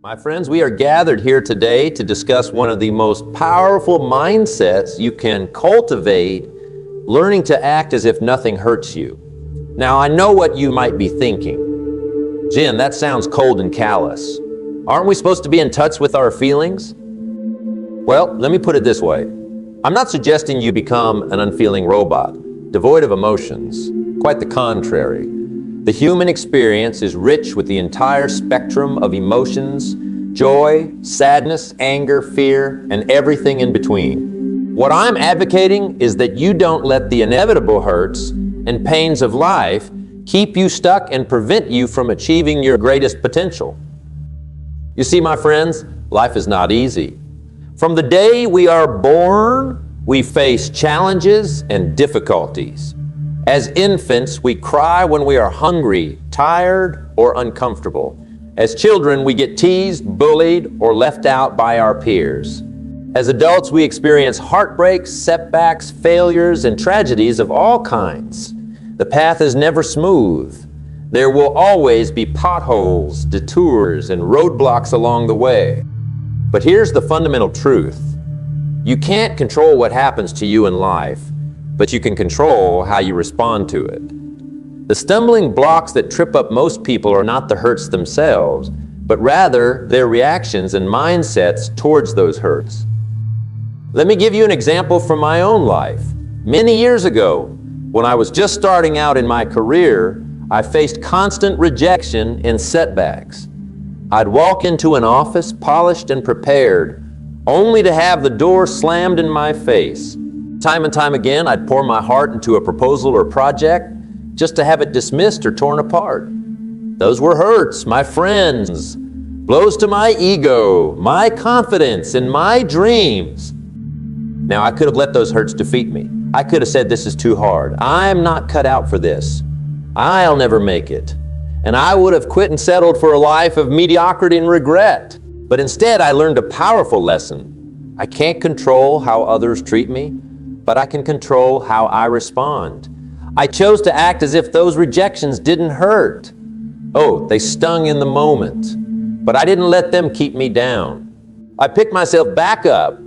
My friends, we are gathered here today to discuss one of the most powerful mindsets you can cultivate, learning to act as if nothing hurts you. Now, I know what you might be thinking. Jim, that sounds cold and callous. Aren't we supposed to be in touch with our feelings? Well, let me put it this way. I'm not suggesting you become an unfeeling robot, devoid of emotions. Quite the contrary. The human experience is rich with the entire spectrum of emotions, joy, sadness, anger, fear, and everything in between. What I'm advocating is that you don't let the inevitable hurts and pains of life keep you stuck and prevent you from achieving your greatest potential. You see, my friends, life is not easy. From the day we are born, we face challenges and difficulties. As infants, we cry when we are hungry, tired, or uncomfortable. As children, we get teased, bullied, or left out by our peers. As adults, we experience heartbreaks, setbacks, failures, and tragedies of all kinds. The path is never smooth. There will always be potholes, detours, and roadblocks along the way. But here's the fundamental truth. You can't control what happens to you in life, but you can control how you respond to it. The stumbling blocks that trip up most people are not the hurts themselves, but rather their reactions and mindsets towards those hurts. Let me give you an example from my own life. Many years ago, when I was just starting out in my career, I faced constant rejection and setbacks. I'd walk into an office polished and prepared, only to have the door slammed in my face. Time and time again, I'd pour my heart into a proposal or project just to have it dismissed or torn apart. Those were hurts, my friends, blows to my ego, my confidence, and my dreams. Now, I could have let those hurts defeat me. I could have said, this is too hard. I'm not cut out for this. I'll never make it. And I would have quit and settled for a life of mediocrity and regret. But instead, I learned a powerful lesson. I can't control how others treat me, but I can control how I respond. I chose to act as if those rejections didn't hurt. Oh, they stung in the moment, but I didn't let them keep me down. I picked myself back up,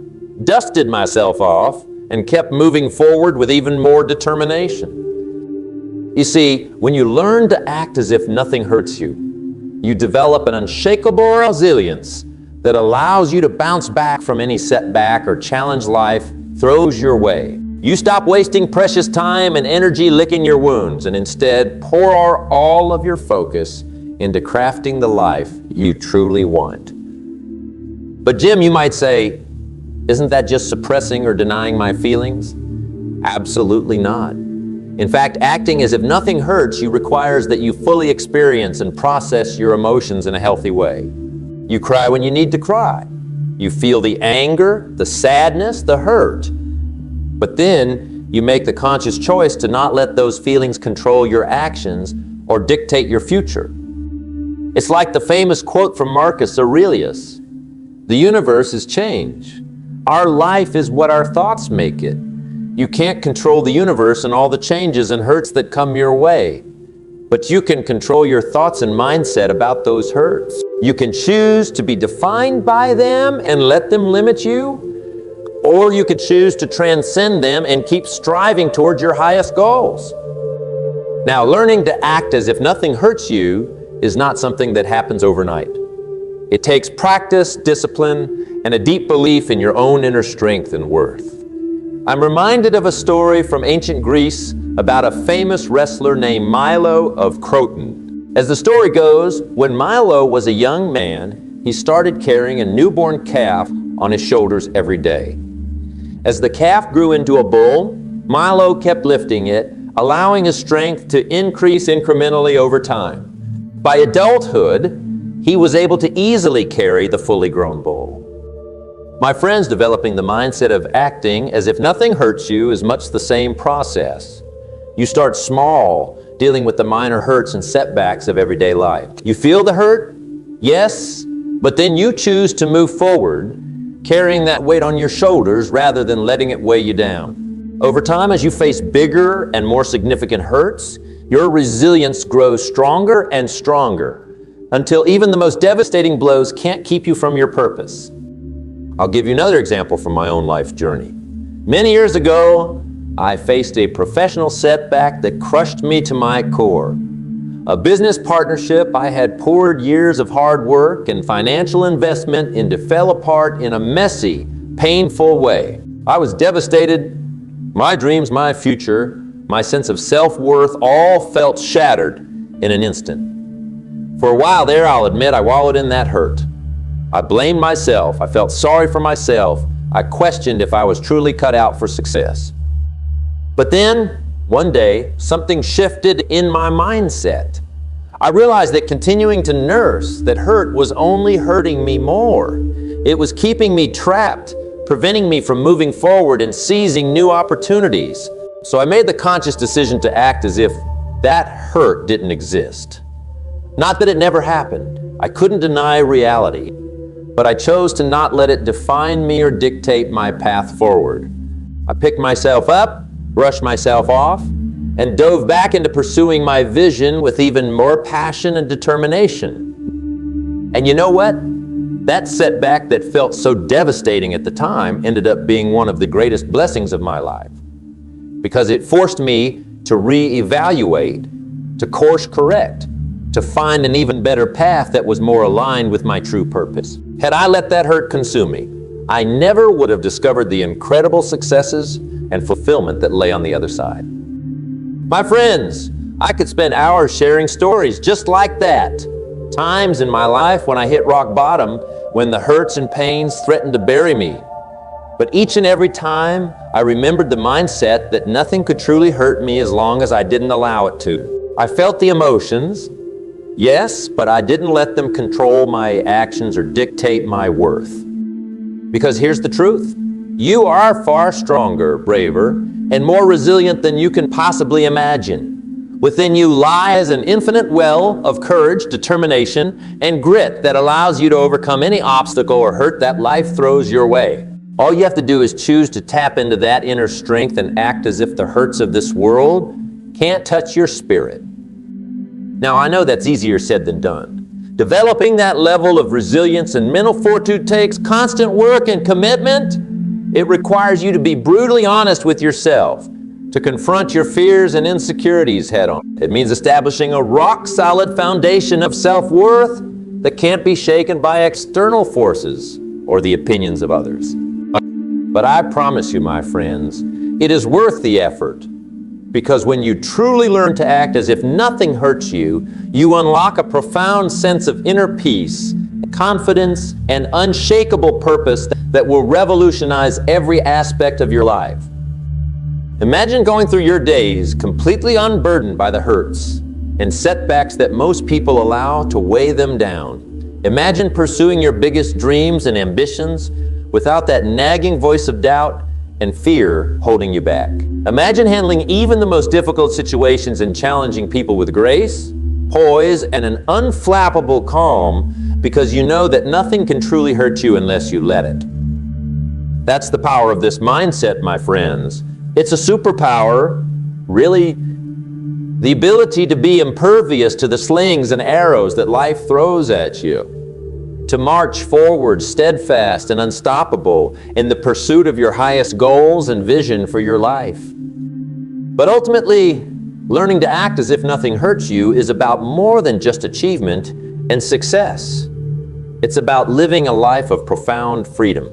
dusted myself off, and kept moving forward with even more determination. You see, when you learn to act as if nothing hurts you, you develop an unshakable resilience that allows you to bounce back from any setback or challenge life throws your way. You stop wasting precious time and energy licking your wounds and instead pour all of your focus into crafting the life you truly want. But Jim, you might say, isn't that just suppressing or denying my feelings? Absolutely not. In fact, acting as if nothing hurts you requires that you fully experience and process your emotions in a healthy way. You cry when you need to cry. You feel the anger, the sadness, the hurt. But then you make the conscious choice to not let those feelings control your actions or dictate your future. It's like the famous quote from Marcus Aurelius, "The universe is change. Our life is what our thoughts make it. You can't control the universe and all the changes and hurts that come your way. But you can control your thoughts and mindset about those hurts. You can choose to be defined by them and let them limit you, or you could choose to transcend them and keep striving towards your highest goals." Now, learning to act as if nothing hurts you is not something that happens overnight. It takes practice, discipline, and a deep belief in your own inner strength and worth. I'm reminded of a story from ancient Greece about a famous wrestler named Milo of Croton. As the story goes, when Milo was a young man, he started carrying a newborn calf on his shoulders every day. As the calf grew into a bull, Milo kept lifting it, allowing his strength to increase incrementally over time. By adulthood, he was able to easily carry the fully grown bull. My friends, developing the mindset of acting as if nothing hurts you is much the same process. You start small, dealing with the minor hurts and setbacks of everyday life. You feel the hurt? Yes, but then you choose to move forward, carrying that weight on your shoulders rather than letting it weigh you down. Over time, as you face bigger and more significant hurts, your resilience grows stronger and stronger. until even the most devastating blows can't keep you from your purpose. I'll give you another example from my own life journey. Many years ago, I faced a professional setback that crushed me to my core. A business partnership I had poured years of hard work and financial investment into fell apart in a messy, painful way. I was devastated. My dreams, my future, my sense of self-worth all felt shattered in an instant. For a while there, I'll admit, I wallowed in that hurt. I blamed myself. I felt sorry for myself. I questioned if I was truly cut out for success. But then, one day, something shifted in my mindset. I realized that continuing to nurse that hurt was only hurting me more. It was keeping me trapped, preventing me from moving forward and seizing new opportunities. So I made the conscious decision to act as if that hurt didn't exist. Not that it never happened. I couldn't deny reality. But I chose to not let it define me or dictate my path forward. I picked myself up, brushed myself off, and dove back into pursuing my vision with even more passion and determination. And you know what? That setback that felt so devastating at the time ended up being one of the greatest blessings of my life, because it forced me to reevaluate, to course correct, to find an even better path that was more aligned with my true purpose. Had I let that hurt consume me, I never would have discovered the incredible successes and fulfillment that lay on the other side. My friends, I could spend hours sharing stories just like that. Times in my life when I hit rock bottom, when the hurts and pains threatened to bury me. But each and every time, I remembered the mindset that nothing could truly hurt me as long as I didn't allow it to. I felt the emotions, yes, but I didn't let them control my actions or dictate my worth. Because here's the truth. You are far stronger, braver, and more resilient than you can possibly imagine. Within you lies an infinite well of courage, determination, and grit that allows you to overcome any obstacle or hurt that life throws your way. All you have to do is choose to tap into that inner strength and act as if the hurts of this world can't touch your spirit. Now, I know that's easier said than done. Developing that level of resilience and mental fortitude takes constant work and commitment. It requires you to be brutally honest with yourself, to confront your fears and insecurities head on. It means establishing a rock-solid foundation of self-worth that can't be shaken by external forces or the opinions of others. But I promise you, my friends, it is worth the effort. Because when you truly learn to act as if nothing hurts you, you unlock a profound sense of inner peace, confidence, and unshakable purpose that will revolutionize every aspect of your life. Imagine going through your days completely unburdened by the hurts and setbacks that most people allow to weigh them down. Imagine pursuing your biggest dreams and ambitions without that nagging voice of doubt and fear holding you back. Imagine handling even the most difficult situations and challenging people with grace, poise, and an unflappable calm, because you know that nothing can truly hurt you unless you let it. That's the power of this mindset, my friends. It's a superpower, really, the ability to be impervious to the slings and arrows that life throws at you. To march forward steadfast and unstoppable in the pursuit of your highest goals and vision for your life. But ultimately, learning to act as if nothing hurts you is about more than just achievement and success. It's about living a life of profound freedom,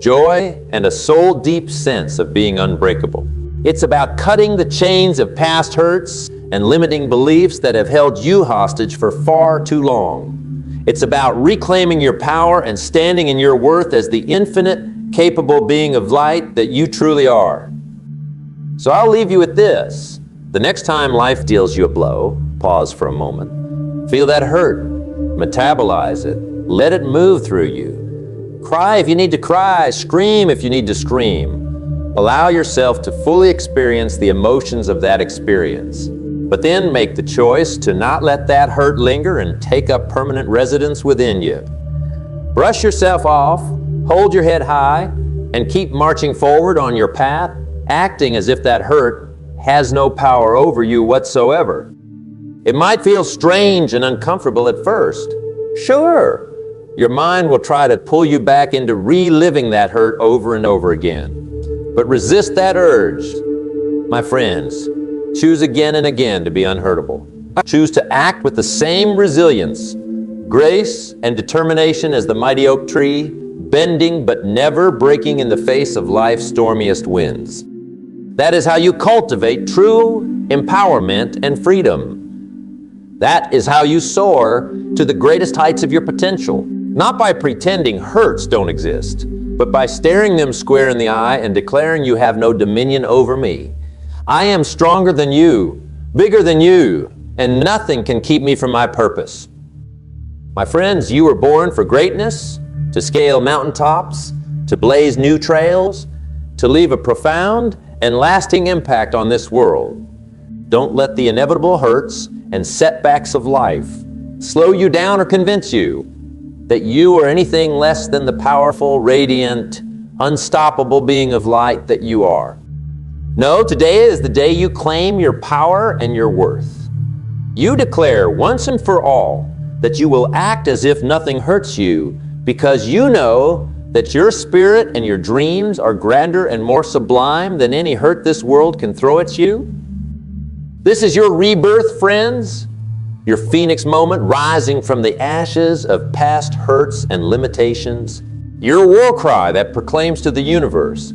joy, and a soul-deep sense of being unbreakable. It's about cutting the chains of past hurts and limiting beliefs that have held you hostage for far too long. It's about reclaiming your power and standing in your worth as the infinite, capable being of light that you truly are. So I'll leave you with this. The next time life deals you a blow, pause for a moment. Feel that hurt. Metabolize it. Let it move through you. Cry if you need to cry. Scream if you need to scream. Allow yourself to fully experience the emotions of that experience. But then make the choice to not let that hurt linger and take up permanent residence within you. Brush yourself off, hold your head high, and keep marching forward on your path, acting as if that hurt has no power over you whatsoever. It might feel strange and uncomfortable at first. Sure, your mind will try to pull you back into reliving that hurt over and over again. But resist that urge. My friends, choose again and again to be unhurtable. Choose to act with the same resilience, grace, and determination as the mighty oak tree, bending but never breaking in the face of life's stormiest winds. That is how you cultivate true empowerment and freedom. That is how you soar to the greatest heights of your potential, not by pretending hurts don't exist, but by staring them square in the eye and declaring you have no dominion over me. I am stronger than you, bigger than you, and nothing can keep me from my purpose. My friends, you were born for greatness, to scale mountaintops, to blaze new trails, to leave a profound and lasting impact on this world. Don't let the inevitable hurts and setbacks of life slow you down or convince you that you are anything less than the powerful, radiant, unstoppable being of light that you are. No, today is the day you claim your power and your worth. You declare once and for all that you will act as if nothing hurts you because you know that your spirit and your dreams are grander and more sublime than any hurt this world can throw at you. This is your rebirth, friends, your phoenix moment rising from the ashes of past hurts and limitations, your war cry that proclaims to the universe,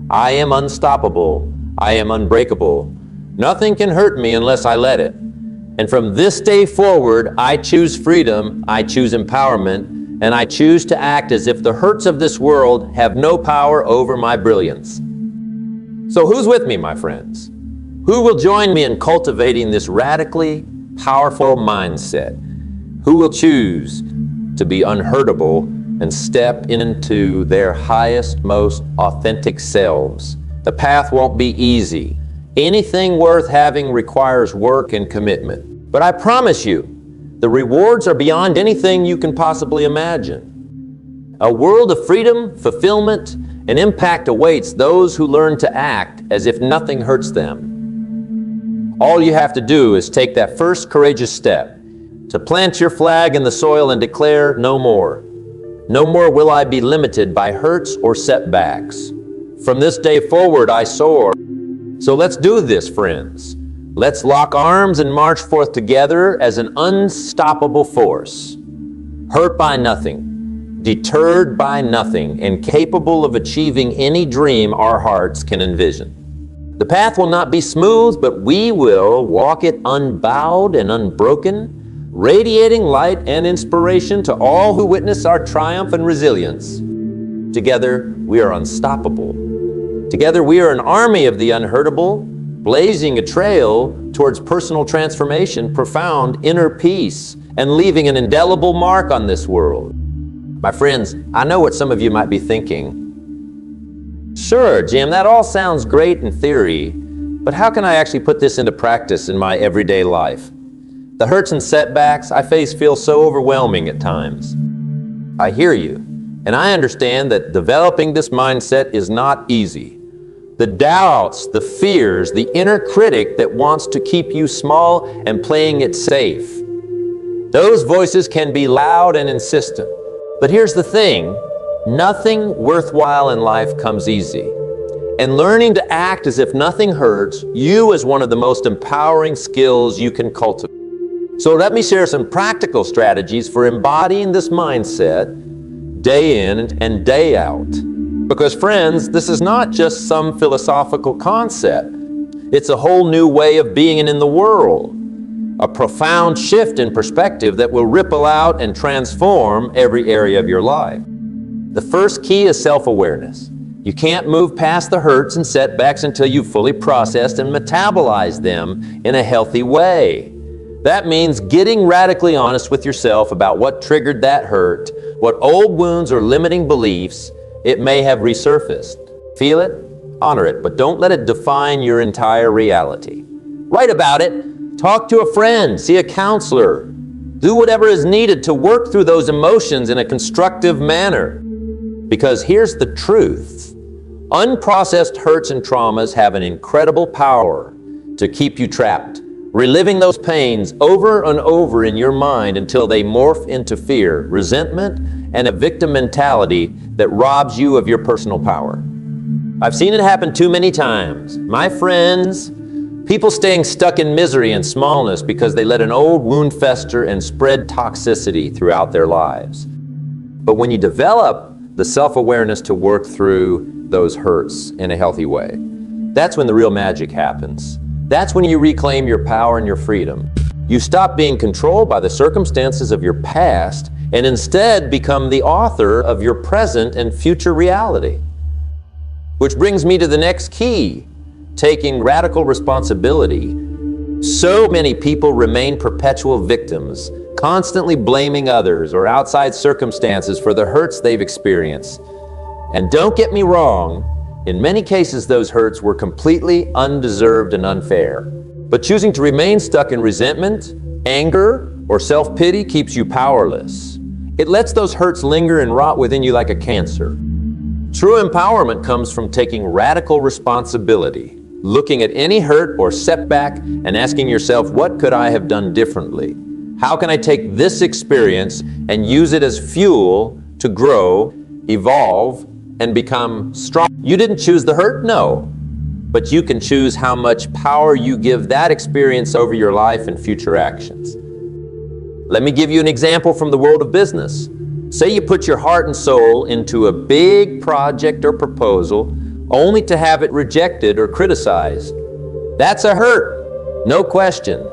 I am unstoppable, I am unbreakable, nothing can hurt me unless I let it. And from this day forward, I choose freedom, I choose empowerment, and I choose to act as if the hurts of this world have no power over my brilliance. So who's with me, my friends? Who will join me in cultivating this radically powerful mindset? Who will choose to be unhurtable and step into their highest, most authentic selves? The path won't be easy. Anything worth having requires work and commitment. But I promise you, the rewards are beyond anything you can possibly imagine. A world of freedom, fulfillment, and impact awaits those who learn to act as if nothing hurts them. All you have to do is take that first courageous step to plant your flag in the soil and declare no more. No more will I be limited by hurts or setbacks. From this day forward, I soar. So let's do this, friends. Let's lock arms and march forth together as an unstoppable force. Hurt by nothing, deterred by nothing, and capable of achieving any dream our hearts can envision. The path will not be smooth, but we will walk it unbowed and unbroken, radiating light and inspiration to all who witness our triumph and resilience. Together, we are unstoppable. Together, we are an army of the unhurtable, blazing a trail towards personal transformation, profound inner peace, and leaving an indelible mark on this world. My friends, I know what some of you might be thinking. Sure, Jim, that all sounds great in theory, but how can I actually put this into practice in my everyday life? The hurts and setbacks I face feel so overwhelming at times. I hear you, and I understand that developing this mindset is not easy. The doubts, the fears, the inner critic that wants to keep you small and playing it safe. Those voices can be loud and insistent. But here's the thing, nothing worthwhile in life comes easy. And learning to act as if nothing hurts you is one of the most empowering skills you can cultivate. So let me share some practical strategies for embodying this mindset day in and day out. Because friends, this is not just some philosophical concept. It's a whole new way of being in the world. A profound shift in perspective that will ripple out and transform every area of your life. The first key is self-awareness. You can't move past the hurts and setbacks until you've fully processed and metabolized them in a healthy way. That means getting radically honest with yourself about what triggered that hurt, what old wounds or limiting beliefs it may have resurfaced. Feel it, honor it, but don't let it define your entire reality. Write about it, talk to a friend, see a counselor. Do whatever is needed to work through those emotions in a constructive manner. Because here's the truth. Unprocessed hurts and traumas have an incredible power to keep you trapped, reliving those pains over and over in your mind until they morph into fear, resentment, and a victim mentality that robs you of your personal power. I've seen it happen too many times. My friends, people staying stuck in misery and smallness because they let an old wound fester and spread toxicity throughout their lives. But when you develop the self-awareness to work through those hurts in a healthy way, that's when the real magic happens. That's when you reclaim your power and your freedom. You stop being controlled by the circumstances of your past and instead become the author of your present and future reality. Which brings me to the next key, taking radical responsibility. So many people remain perpetual victims, constantly blaming others or outside circumstances for the hurts they've experienced. And don't get me wrong, in many cases those hurts were completely undeserved and unfair. But choosing to remain stuck in resentment, anger, or self-pity keeps you powerless. It lets those hurts linger and rot within you like a cancer. True empowerment comes from taking radical responsibility, looking at any hurt or setback and asking yourself, what could I have done differently? How can I take this experience and use it as fuel to grow, evolve, and become strong? You didn't choose the hurt? No. But you can choose how much power you give that experience over your life and future actions. Let me give you an example from the world of business. Say you put your heart and soul into a big project or proposal only to have it rejected or criticized. That's a hurt, no question.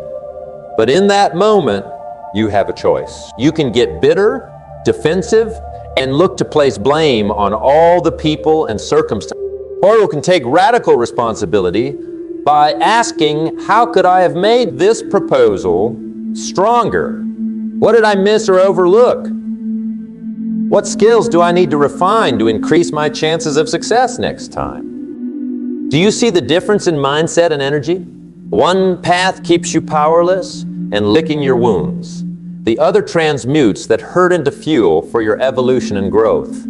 But in that moment, you have a choice. You can get bitter, defensive, and look to place blame on all the people and circumstances. Or you can take radical responsibility by asking, how could I have made this proposal stronger? What did I miss or overlook? What skills do I need to refine to increase my chances of success next time? Do you see the difference in mindset and energy? One path keeps you powerless and licking your wounds. The other transmutes that hurt into fuel for your evolution and growth.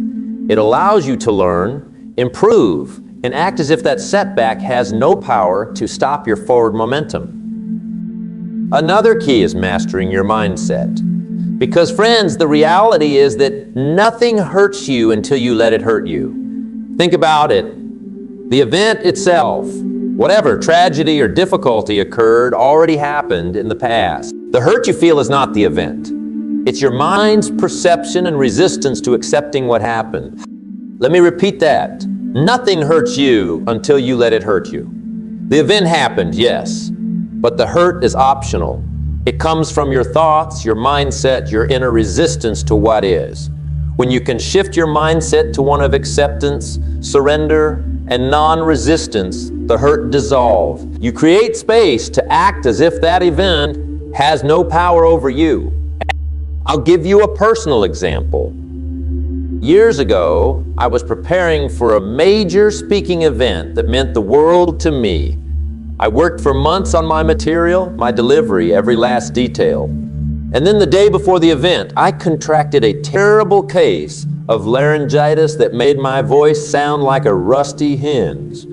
It allows you to learn, improve, and act as if that setback has no power to stop your forward momentum. Another key is mastering your mindset. Because friends, the reality is that nothing hurts you until you let it hurt you. Think about it. The event itself, whatever tragedy or difficulty occurred, already happened in the past. The hurt you feel is not the event. It's your mind's perception and resistance to accepting what happened. Let me repeat that. Nothing hurts you until you let it hurt you. The event happened, yes, but the hurt is optional. It comes from your thoughts, your mindset, your inner resistance to what is. When you can shift your mindset to one of acceptance, surrender, and non-resistance, the hurt dissolves. You create space to act as if that event has no power over you. I'll give you a personal example. Years ago, I was preparing for a major speaking event that meant the world to me. I worked for months on my material, my delivery, every last detail. And then the day before the event, I contracted a terrible case of laryngitis that made my voice sound like a rusty hinge.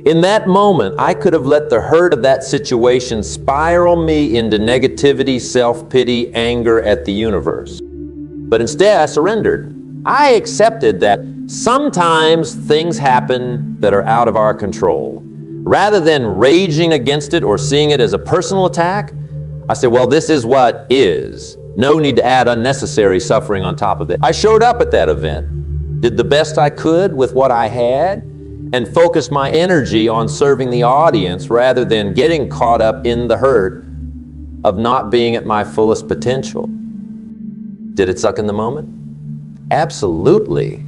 In that moment, I could have let the hurt of that situation spiral me into negativity, self-pity, anger at the universe. But instead, I surrendered. I accepted that sometimes things happen that are out of our control. Rather than raging against it or seeing it as a personal attack, I said, well, this is what is. No need to add unnecessary suffering on top of it. I showed up at that event, did the best I could with what I had, and focused my energy on serving the audience rather than getting caught up in the hurt of not being at my fullest potential. Did it suck in the moment? Absolutely.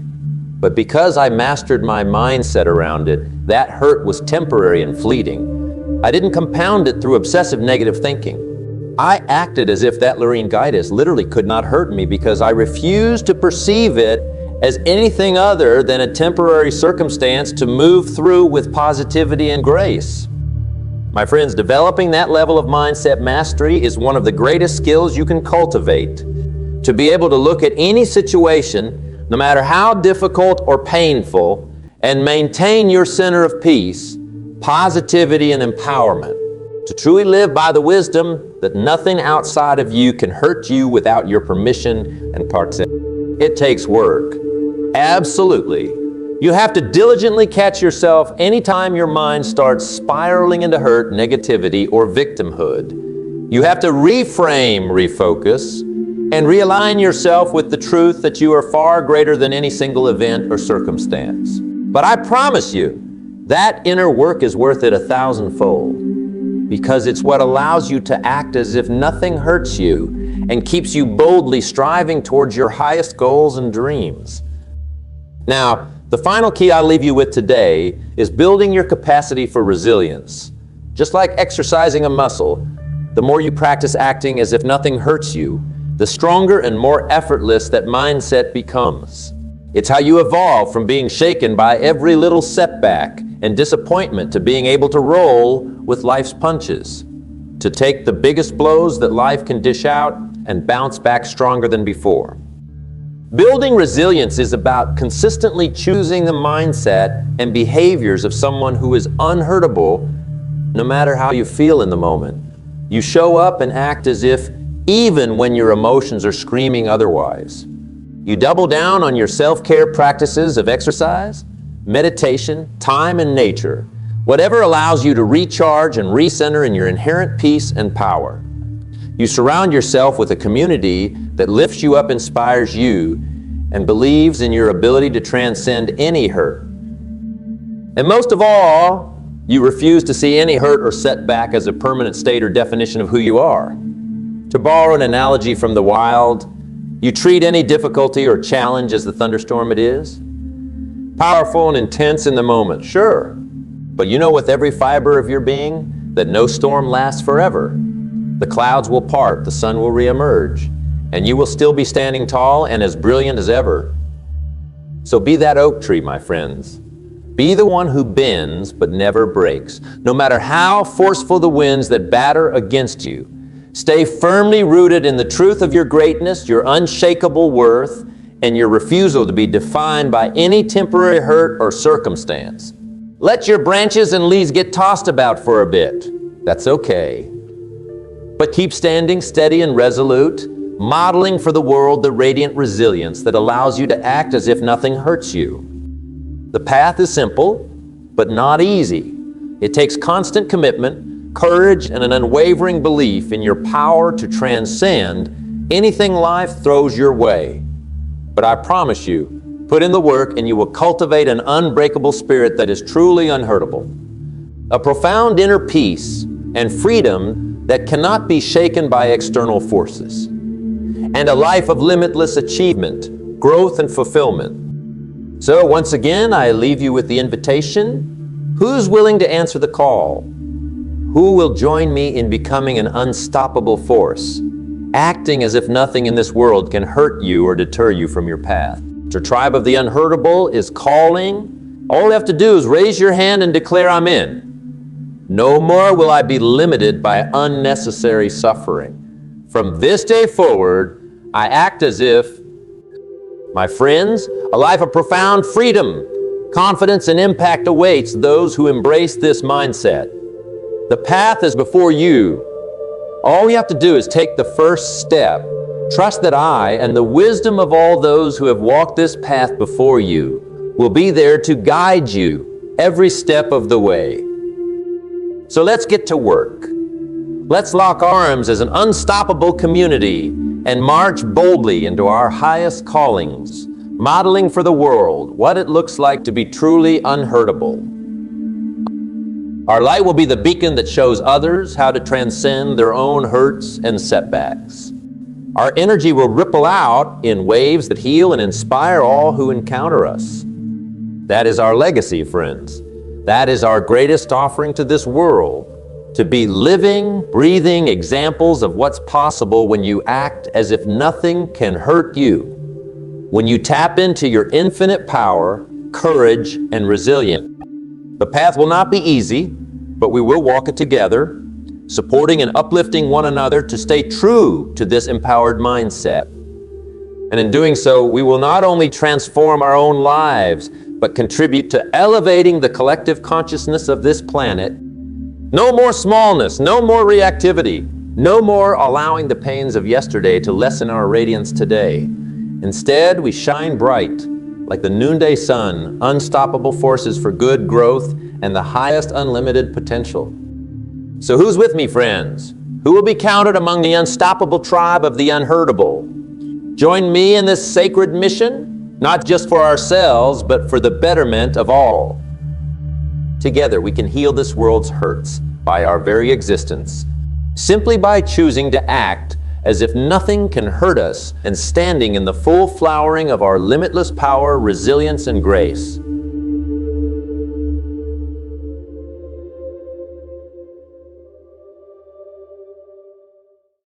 But because I mastered my mindset around it, that hurt was temporary and fleeting. I didn't compound it through obsessive negative thinking. I acted as if that laryngitis literally could not hurt me because I refused to perceive it as anything other than a temporary circumstance to move through with positivity and grace. My friends, developing that level of mindset mastery is one of the greatest skills you can cultivate. To be able to look at any situation, no matter how difficult or painful, and maintain your center of peace, positivity, and empowerment. To truly live by the wisdom that nothing outside of you can hurt you without your permission and consent. It takes work. Absolutely. You have to diligently catch yourself anytime your mind starts spiraling into hurt, negativity, or victimhood. You have to reframe, refocus, and realign yourself with the truth that you are far greater than any single event or circumstance. But I promise you, that inner work is worth it 1,000-fold, because it's what allows you to act as if nothing hurts you and keeps you boldly striving towards your highest goals and dreams. Now, the final key I'll leave you with today is building your capacity for resilience. Just like exercising a muscle, the more you practice acting as if nothing hurts you, the stronger and more effortless that mindset becomes. It's how you evolve from being shaken by every little setback and disappointment to being able to roll with life's punches, to take the biggest blows that life can dish out and bounce back stronger than before. Building resilience is about consistently choosing the mindset and behaviors of someone who is unhurtable, no matter how you feel in the moment. You show up and act as if even when your emotions are screaming otherwise. You double down on your self-care practices of exercise, meditation, time, and nature, whatever allows you to recharge and recenter in your inherent peace and power. You surround yourself with a community that lifts you up, inspires you, and believes in your ability to transcend any hurt. And most of all, you refuse to see any hurt or setback as a permanent state or definition of who you are. To borrow an analogy from the wild, you treat any difficulty or challenge as the thunderstorm it is. Powerful and intense in the moment, sure, but you know with every fiber of your being that no storm lasts forever. The clouds will part, the sun will reemerge, and you will still be standing tall and as brilliant as ever. So be that oak tree, my friends. Be the one who bends but never breaks. No matter how forceful the winds that batter against you, stay firmly rooted in the truth of your greatness, your unshakable worth, and your refusal to be defined by any temporary hurt or circumstance. Let your branches and leaves get tossed about for a bit. That's okay. But keep standing steady and resolute, modeling for the world the radiant resilience that allows you to act as if nothing hurts you. The path is simple, but not easy. It takes constant commitment, courage, and an unwavering belief in your power to transcend anything life throws your way. But I promise you, put in the work and you will cultivate an unbreakable spirit that is truly unhurtable. A profound inner peace and freedom that cannot be shaken by external forces. And a life of limitless achievement, growth, and fulfillment. So once again, I leave you with the invitation. Who's willing to answer the call? Who will join me in becoming an unstoppable force, acting as if nothing in this world can hurt you or deter you from your path? The tribe of the unhurtable is calling. All you have to do is raise your hand and declare, I'm in. No more will I be limited by unnecessary suffering. From this day forward, I act as if, my friends, a life of profound freedom, confidence, and impact awaits those who embrace this mindset. The path is before you. All you have to do is take the first step. Trust that I and the wisdom of all those who have walked this path before you will be there to guide you every step of the way. So let's get to work. Let's lock arms as an unstoppable community and march boldly into our highest callings, modeling for the world what it looks like to be truly unhurtable. Our light will be the beacon that shows others how to transcend their own hurts and setbacks. Our energy will ripple out in waves that heal and inspire all who encounter us. That is our legacy, friends. That is our greatest offering to this world, to be living, breathing examples of what's possible when you act as if nothing can hurt you. When you tap into your infinite power, courage, and resilience. The path will not be easy, but we will walk it together, supporting and uplifting one another to stay true to this empowered mindset. And in doing so, we will not only transform our own lives, but contribute to elevating the collective consciousness of this planet No more smallness, no more reactivity, no more allowing the pains of yesterday to lessen our radiance today. Instead, we shine bright, like the noonday sun, unstoppable forces for good growth and the highest unlimited potential. So who's with me, friends? Who will be counted among the unstoppable tribe of the unhurtable? Join me in this sacred mission, not just for ourselves, but for the betterment of all. Together, we can heal this world's hurts by our very existence, simply by choosing to act as if nothing can hurt us and standing in the full flowering of our limitless power, resilience, and grace.